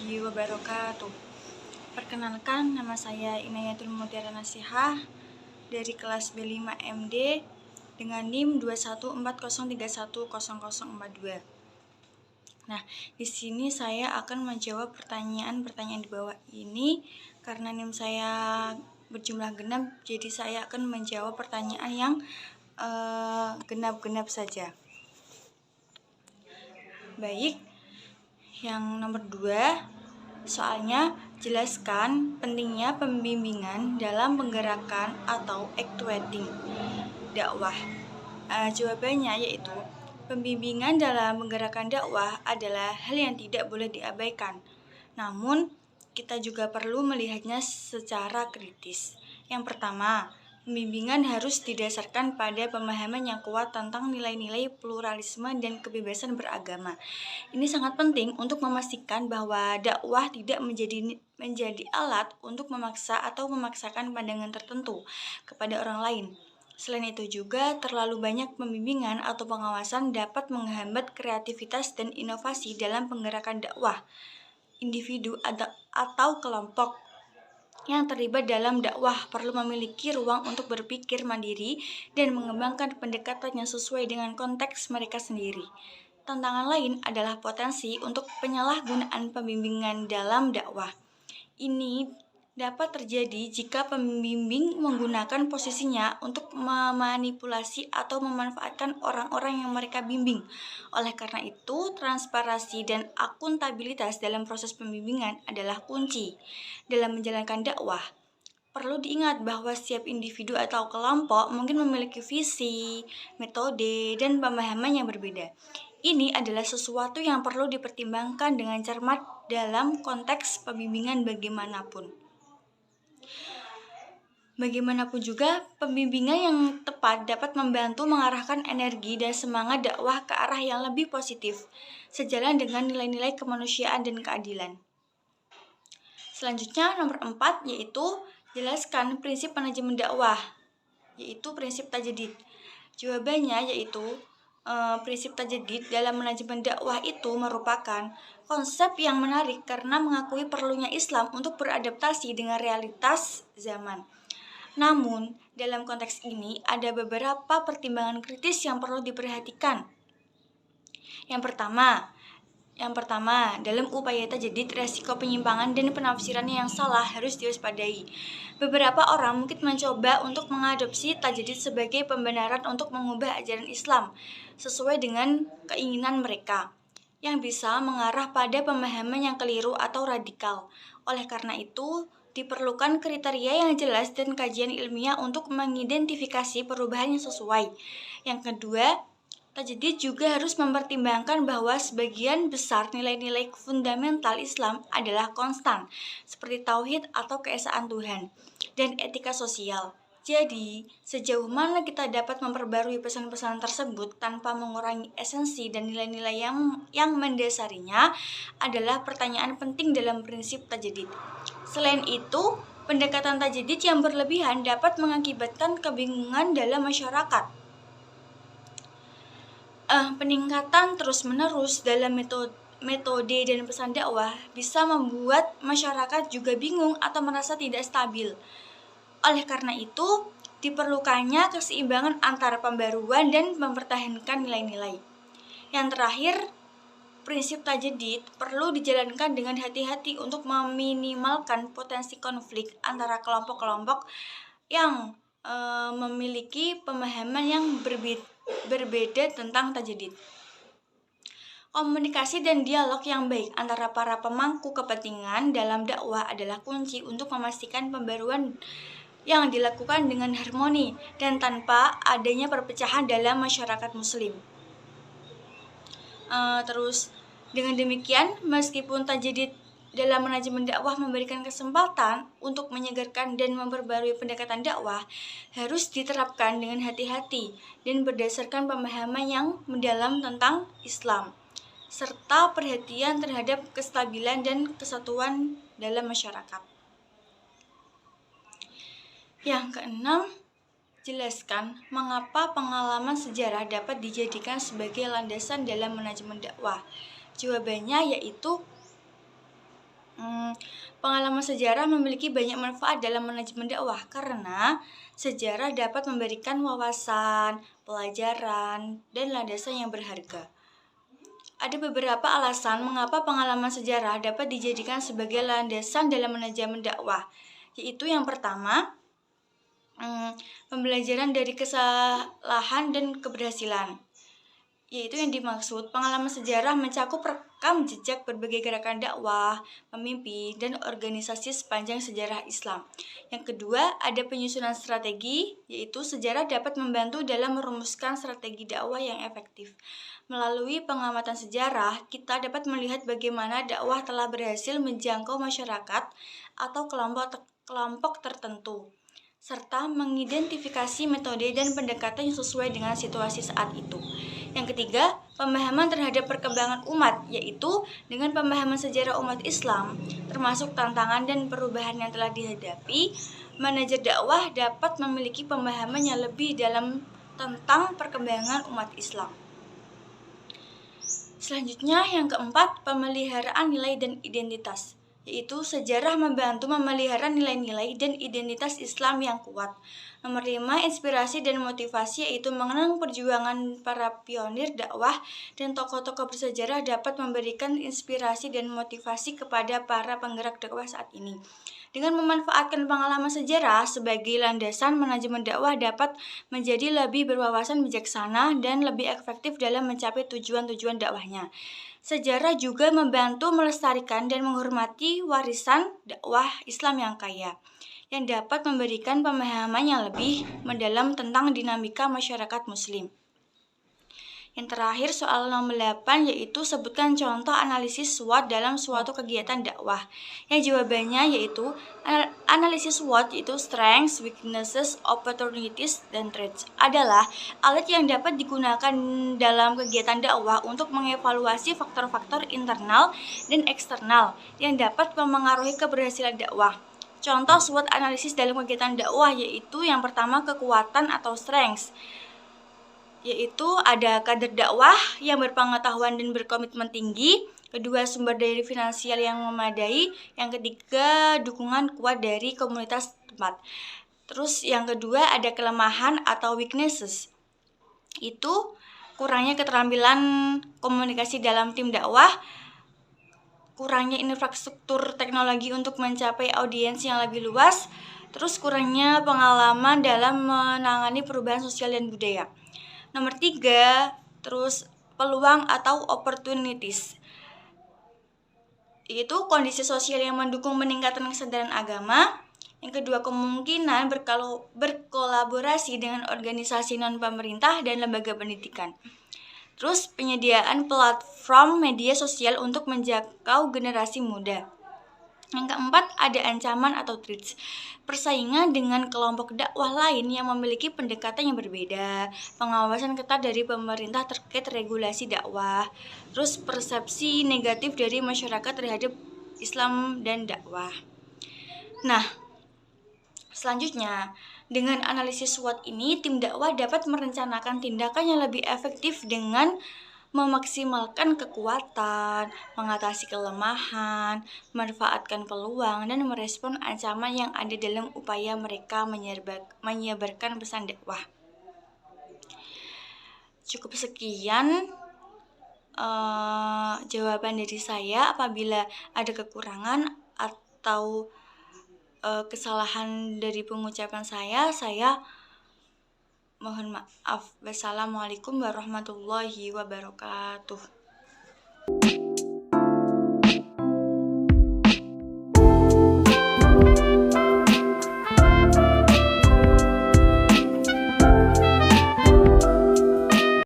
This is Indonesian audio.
warahmatullahi wabarakatuh. Perkenalkan, nama saya Inayatul Mutiara Nasihah dari kelas B5 MD dengan NIM 21403100042. Nah, di sini saya akan menjawab pertanyaan-pertanyaan di bawah ini karena NIM saya berjumlah genap, jadi saya akan menjawab pertanyaan yang genap-genap saja. Baik, yang nomor 2, soalnya jelaskan pentingnya pembimbingan dalam penggerakan atau actuating dakwah. Jawabannya yaitu pembimbingan dalam menggerakkan dakwah adalah hal yang tidak boleh diabaikan. Namun, kita juga perlu melihatnya secara kritis. Yang pertama, pembimbingan harus didasarkan pada pemahaman yang kuat tentang nilai-nilai pluralisme dan kebebasan beragama. Ini sangat penting untuk memastikan bahwa dakwah tidak menjadi alat untuk memaksa atau memaksakan pandangan tertentu kepada orang lain. Selain itu juga, terlalu banyak pembimbingan atau pengawasan dapat menghambat kreativitas dan inovasi dalam penggerakan dakwah. Individu atau kelompok yang terlibat dalam dakwah perlu memiliki ruang untuk berpikir mandiri dan mengembangkan pendekatan yang sesuai dengan konteks mereka sendiri. Tantangan lain adalah potensi untuk penyalahgunaan pembimbingan dalam dakwah. Ini dapat terjadi jika pembimbing menggunakan posisinya untuk memanipulasi atau memanfaatkan orang-orang yang mereka bimbing. Oleh karena itu, transparansi dan akuntabilitas dalam proses pembimbingan adalah kunci dalam menjalankan dakwah. Perlu diingat bahwa setiap individu atau kelompok mungkin memiliki visi, metode, dan pemahaman yang berbeda. Ini adalah sesuatu yang perlu dipertimbangkan dengan cermat dalam konteks pembimbingan bagaimanapun. Bagaimanapun juga, pembimbingan yang tepat dapat membantu mengarahkan energi dan semangat dakwah ke arah yang lebih positif, sejalan dengan nilai-nilai kemanusiaan dan keadilan. Selanjutnya, nomor 4, yaitu jelaskan prinsip manajemen dakwah, yaitu prinsip tajdid. Jawabannya yaitu prinsip tajdid dalam manajemen dakwah itu merupakan konsep yang menarik karena mengakui perlunya Islam untuk beradaptasi dengan realitas zaman. Namun, dalam konteks ini ada beberapa pertimbangan kritis yang perlu diperhatikan. Yang pertama, dalam upaya tajdid, resiko penyimpangan dan penafsiran yang salah harus diwaspadai. Beberapa orang mungkin mencoba untuk mengadopsi tajdid sebagai pembenaran untuk mengubah ajaran Islam sesuai dengan keinginan mereka, yang bisa mengarah pada pemahaman yang keliru atau radikal. Oleh karena itu, diperlukan kriteria yang jelas dan kajian ilmiah untuk mengidentifikasi perubahan yang sesuai. Yang kedua, tajdid juga harus mempertimbangkan bahwa sebagian besar nilai-nilai fundamental Islam adalah konstan, seperti tauhid atau keesaan Tuhan, dan etika sosial. Jadi, sejauh mana kita dapat memperbarui pesan-pesan tersebut tanpa mengurangi esensi dan nilai-nilai yang mendasarinya adalah pertanyaan penting dalam prinsip tajdid. Selain itu, pendekatan tajdid yang berlebihan dapat mengakibatkan kebingungan dalam masyarakat. Peningkatan terus-menerus dalam metode dan pesan dakwah bisa membuat masyarakat juga bingung atau merasa tidak stabil. Oleh karena itu, diperlukannya keseimbangan antara pembaruan dan mempertahankan nilai-nilai. Yang terakhir, prinsip tajdid perlu dijalankan dengan hati-hati untuk meminimalkan potensi konflik antara kelompok-kelompok yang memiliki pemahaman yang berbeda tentang tajdid. Komunikasi dan dialog yang baik antara para pemangku kepentingan dalam dakwah adalah kunci untuk memastikan pembaruan yang dilakukan dengan harmoni dan tanpa adanya perpecahan dalam masyarakat muslim. Terus dengan demikian, meskipun tajdid dalam manajemen dakwah memberikan kesempatan untuk menyegarkan dan memperbarui pendekatan dakwah, harus diterapkan dengan hati-hati dan berdasarkan pemahaman yang mendalam tentang Islam, serta perhatian terhadap kestabilan dan kesatuan dalam masyarakat. Yang keenam, jelaskan mengapa pengalaman sejarah dapat dijadikan sebagai landasan dalam manajemen dakwah. Jawabannya yaitu Pengalaman sejarah memiliki banyak manfaat dalam manajemen dakwah karena sejarah dapat memberikan wawasan, pelajaran, dan landasan yang berharga. Ada beberapa alasan mengapa pengalaman sejarah dapat dijadikan sebagai landasan dalam manajemen dakwah, yaitu yang pertama, pembelajaran dari kesalahan dan keberhasilan. Yaitu yang dimaksud pengalaman sejarah mencakup rekam jejak berbagai gerakan dakwah, pemimpin, dan organisasi sepanjang sejarah Islam. Yang kedua, ada penyusunan strategi, yaitu sejarah dapat membantu dalam merumuskan strategi dakwah yang efektif. Melalui pengamatan sejarah, kita dapat melihat bagaimana dakwah telah berhasil menjangkau masyarakat atau kelompok tertentu, serta mengidentifikasi metode dan pendekatan yang sesuai dengan situasi saat itu. Yang ketiga, pemahaman terhadap perkembangan umat, yaitu dengan pemahaman sejarah umat Islam, termasuk tantangan dan perubahan yang telah dihadapi, manajer dakwah dapat memiliki pemahaman yang lebih dalam tentang perkembangan umat Islam. Selanjutnya, yang keempat, pemeliharaan nilai dan identitas, yaitu sejarah membantu memelihara nilai-nilai dan identitas Islam yang kuat. Nomor 5, inspirasi dan motivasi, yaitu mengenang perjuangan para pionir dakwah dan tokoh-tokoh bersejarah dapat memberikan inspirasi dan motivasi kepada para penggerak dakwah saat ini. Dengan memanfaatkan pengalaman sejarah sebagai landasan, manajemen dakwah dapat menjadi lebih berwawasan bijaksana dan lebih efektif dalam mencapai tujuan-tujuan dakwahnya. Sejarah juga membantu melestarikan dan menghormati warisan dakwah Islam yang kaya, yang dapat memberikan pemahaman yang lebih mendalam tentang dinamika masyarakat Muslim. Yang terakhir, soal nomor 8, yaitu sebutkan contoh analisis SWOT dalam suatu kegiatan dakwah. Yang jawabannya yaitu analisis SWOT, yaitu strengths, weaknesses, opportunities, dan threats, adalah alat yang dapat digunakan dalam kegiatan dakwah untuk mengevaluasi faktor-faktor internal dan eksternal yang dapat memengaruhi keberhasilan dakwah. Contoh SWOT analisis dalam kegiatan dakwah yaitu yang pertama, kekuatan atau strengths, yaitu ada kader dakwah yang berpengetahuan dan berkomitmen tinggi. Kedua, sumber daya finansial yang memadai. Yang ketiga, dukungan kuat dari komunitas tempat. Terus yang kedua, ada kelemahan atau weaknesses, itu kurangnya keterampilan komunikasi dalam tim dakwah, kurangnya infrastruktur teknologi untuk mencapai audiens yang lebih luas, terus kurangnya pengalaman dalam menangani perubahan sosial dan budaya. Nomor 3, terus peluang atau opportunities, yaitu kondisi sosial yang mendukung meningkatkan kesadaran agama. Yang kedua, kemungkinan berkolaborasi dengan organisasi non-pemerintah dan lembaga pendidikan. Terus penyediaan platform media sosial untuk menjangkau generasi muda. Yang keempat, ada ancaman atau threats, persaingan dengan kelompok dakwah lain yang memiliki pendekatan yang berbeda, pengawasan ketat dari pemerintah terkait regulasi dakwah, terus persepsi negatif dari masyarakat terhadap Islam dan dakwah. Nah, selanjutnya, dengan analisis SWOT ini, tim dakwah dapat merencanakan tindakan yang lebih efektif dengan memaksimalkan kekuatan, mengatasi kelemahan, memanfaatkan peluang, dan merespon ancaman yang ada dalam upaya mereka menyebarkan pesan dakwah. Cukup sekian jawaban dari saya. Apabila ada kekurangan atau kesalahan dari pengucapan saya mohon maaf. Wassalamualaikum warahmatullahi wabarakatuh.